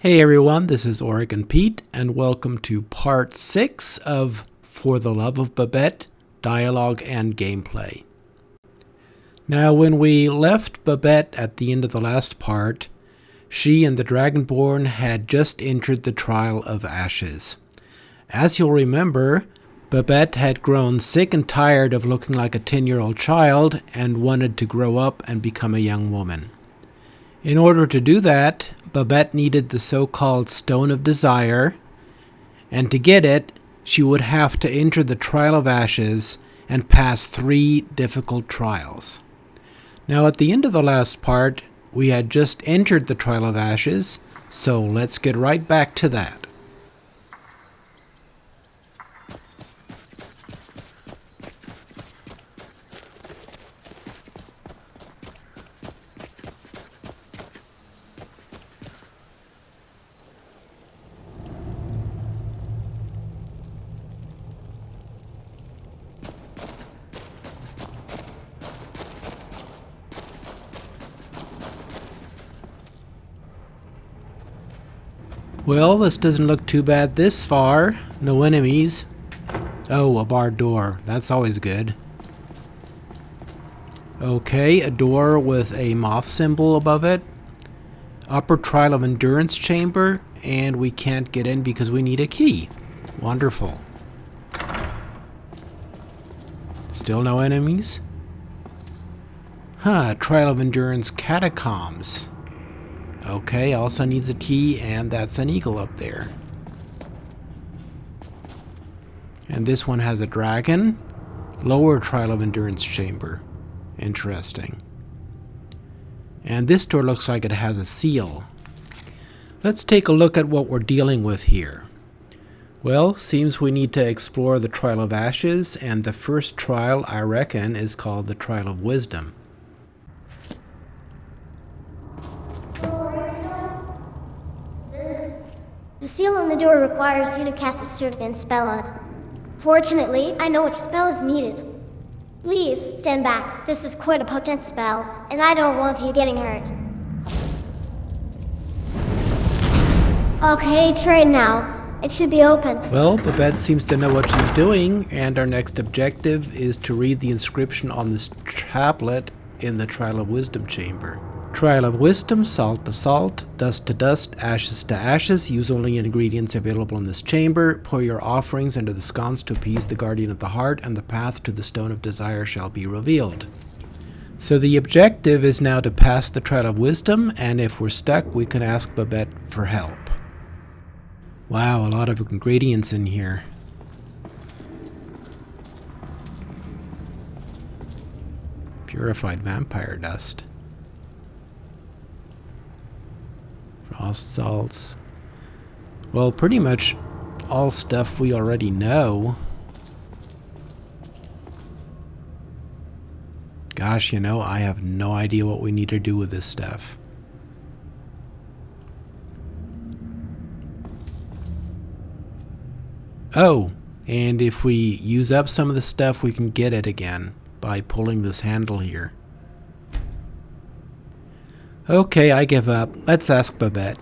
Hey everyone, this is Oregon Pete, and welcome to part 6 of For the Love of Babette, Dialogue and Gameplay. Now, when we left Babette at the end of the last part, she and the Dragonborn had just entered the Trial of Ashes. As you'll remember, Babette had grown sick and tired of looking like a 10-year-old child and wanted to grow up and become a young woman. In order to do that, Babette needed the so-called Stone of Desire, and to get it, she would have to enter the Trial of Ashes and pass 3 difficult trials. Now, at the end of the last part, we had just entered the Trial of Ashes, so let's get right back to that. Well, this doesn't look too bad this far. No enemies. Oh, a barred door. That's always good. Okay, a door with a moth symbol above it. Upper Trial of Endurance chamber, and we can't get in because we need a key. Wonderful. Still no enemies? Trial of Endurance Catacombs. Okay, also needs a key, and that's an eagle up there. And this one has a dragon. Lower Trial of Endurance chamber. Interesting. And this door looks like it has a seal. Let's take a look at what we're dealing with here. Well, seems we need to explore the Trial of Ashes, and the first trial, I reckon, is called the Trial of Wisdom. The seal on the door requires you to cast a certain spell on it. Fortunately, I know which spell is needed. Please, stand back. This is quite a potent spell, and I don't want you getting hurt. Okay, try now. It should be open. Well, Babette seems to know what she's doing, and our next objective is to read the inscription on this tablet in the Trial of Wisdom chamber. Trial of Wisdom, salt to salt, dust to dust, ashes to ashes. Use only ingredients available in this chamber. Pour your offerings into the sconce to appease the guardian of the heart, and the path to the Stone of Desire shall be revealed. So the objective is now to pass the Trial of Wisdom, and if we're stuck, we can ask Babette for help. Wow, a lot of ingredients in here. Purified vampire dust. Frost salts. Well, pretty much all stuff we already know. Gosh, I have no idea what we need to do with this stuff. Oh, and if we use up some of the stuff, we can get it again by pulling this handle here. Okay, I give up. Let's ask Babette.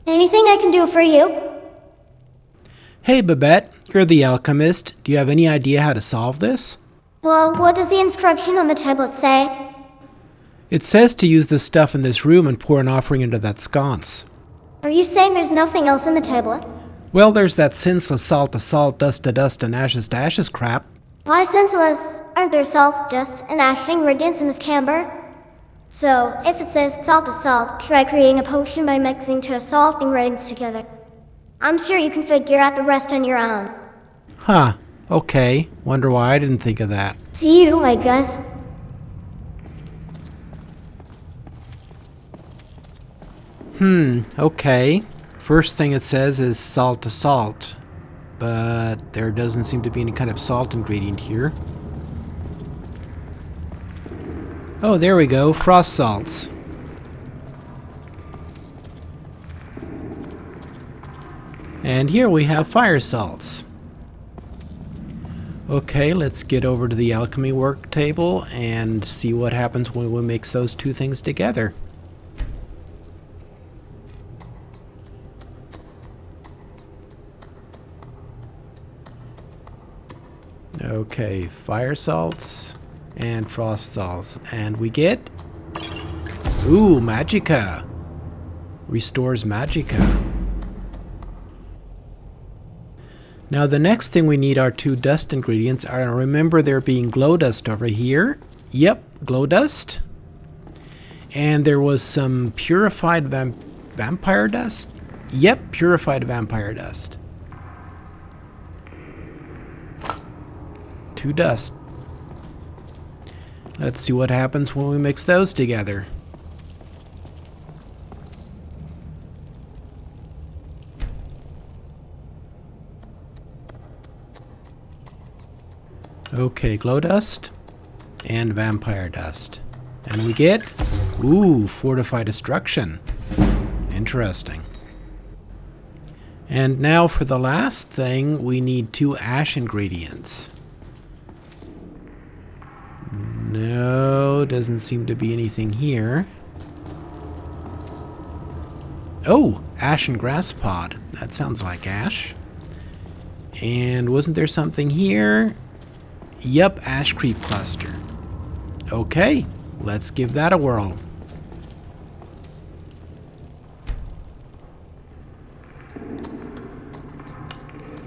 Anything I can do for you? Hey Babette, you're the alchemist. Do you have any idea how to solve this? Well, what does the inscription on the tablet say? It says to use the stuff in this room and pour an offering into that sconce. Are you saying there's nothing else in the tablet? Well, there's that senseless salt to salt, dust to dust, and ashes to ashes crap. Why senseless? Aren't there salt, dust, and ash ingredients in this chamber? So, if it says salt to salt, try creating a potion by mixing 2 salt ingredients together. I'm sure you can figure out the rest on your own. Okay. Wonder why I didn't think of that. See you, I guess. Okay. First thing it says is salt to salt, but there doesn't seem to be any kind of salt ingredient here. Oh, there we go, frost salts. And here we have fire salts. Okay, let's get over to the alchemy work table and see what happens when we mix those two things together. Okay, fire salts and frost salts. And we get... Ooh, magicka! Restores magicka. Now the next thing we need are two dust ingredients. I remember there being glow dust over here. Yep, glow dust. And there was some purified vampire dust. Yep, purified vampire dust. Two dust. Let's see what happens when we mix those together. Okay, glow dust and vampire dust. And we get, ooh, fortify destruction. Interesting. And now for the last thing, we need two ash ingredients. No, doesn't seem to be anything here. Oh, ash and grass pod. That sounds like ash. And wasn't there something here? Yep, ash creep cluster. Okay, let's give that a whirl.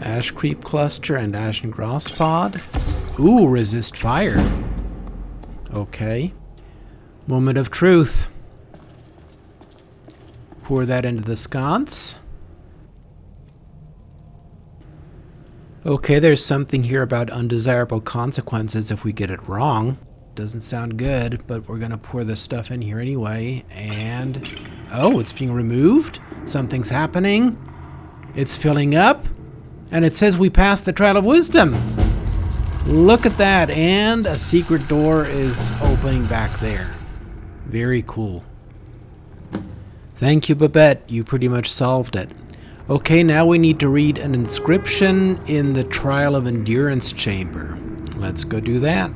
Ash creep cluster and ash and grass pod. Ooh, resist fire. Okay. Moment of truth. Pour that into the sconce. Okay, there's something here about undesirable consequences if we get it wrong. Doesn't sound good, but we're gonna pour this stuff in here anyway. And, oh, it's being removed? Something's happening. It's filling up. And it says we passed the trial of wisdom. Look at that, and a secret door is opening back there. Very cool. Thank you, Babette. You pretty much solved it. Okay, now we need to read an inscription in the Trial of Endurance chamber. Let's go do that.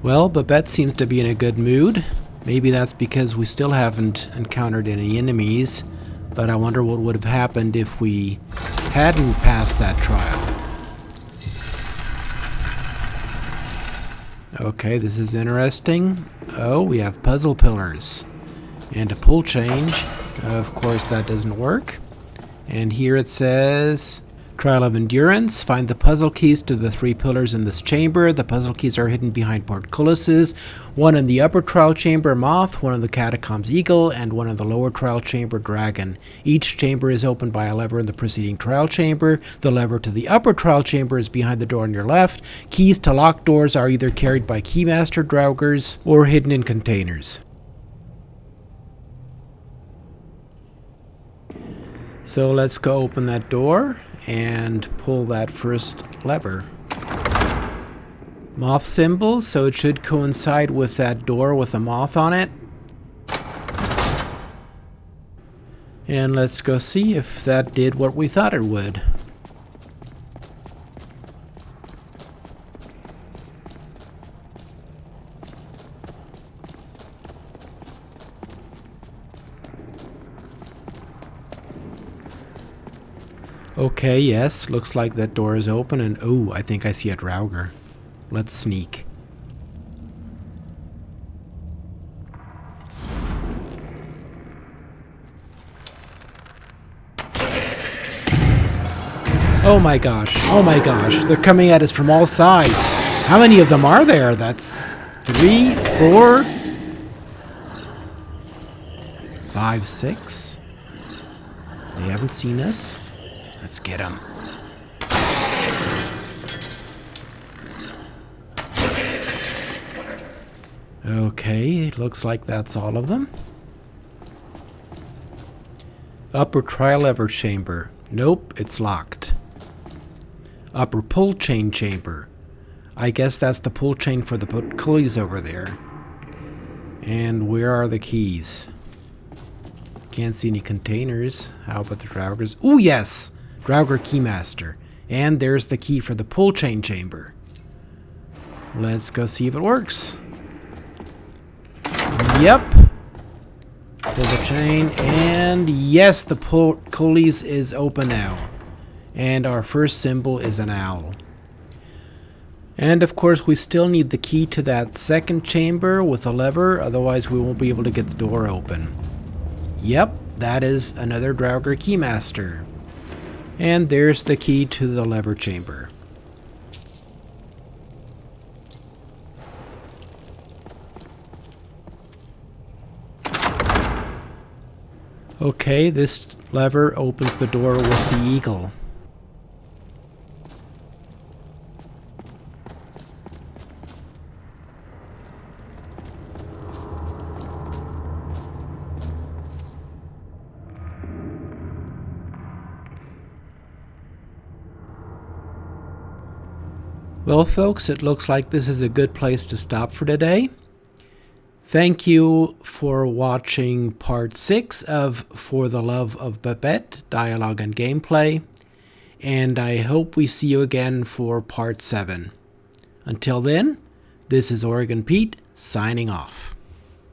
Well, Babette seems to be in a good mood. Maybe that's because we still haven't encountered any enemies, but I wonder what would have happened if we hadn't passed that trial. Okay, this is interesting. Oh, we have puzzle pillars and a pull change. Of course, that doesn't work. And here it says, Trial of Endurance. Find the puzzle keys to the 3 pillars in this chamber. The puzzle keys are hidden behind portcullises. One in the upper trial chamber, Moth. One in the Catacombs, Eagle. And one in the lower trial chamber, Dragon. Each chamber is opened by a lever in the preceding trial chamber. The lever to the upper trial chamber is behind the door on your left. Keys to locked doors are either carried by Keymaster Draugrs or hidden in containers. So let's go open that door and pull that first lever. Moth symbol, so it should coincide with that door with a moth on it. And let's go see if that did what we thought it would. Okay, yes, looks like that door is open, and oh, I think I see a Draugr. Let's sneak. Oh my gosh, they're coming at us from all sides. How many of them are there? That's 3, 4, 5, 6. They haven't seen us. Let's get them. Okay, it looks like that's all of them. Upper trial lever chamber. Nope, it's locked. Upper pull chain chamber. I guess that's the pull chain for the pulleys over there. And where are the keys? Can't see any containers. How about the Draugrs? Ooh, yes! Draugr Keymaster. And there's the key for the pull chain chamber. Let's go see if it works. Yep. Pull the chain, and yes, the pulleys is open now. And our first symbol is an owl. And of course, we still need the key to that second chamber with a lever, otherwise we won't be able to get the door open. Yep, that is another Draugr Keymaster. And there's the key to the lever chamber. Okay, this lever opens the door with the eagle. Well, folks, it looks like this is a good place to stop for today. Thank you for watching part 6 of For the Love of Babette, Dialogue and Gameplay, and I hope we see you again for part 7. Until then, this is Oregon Pete, signing off.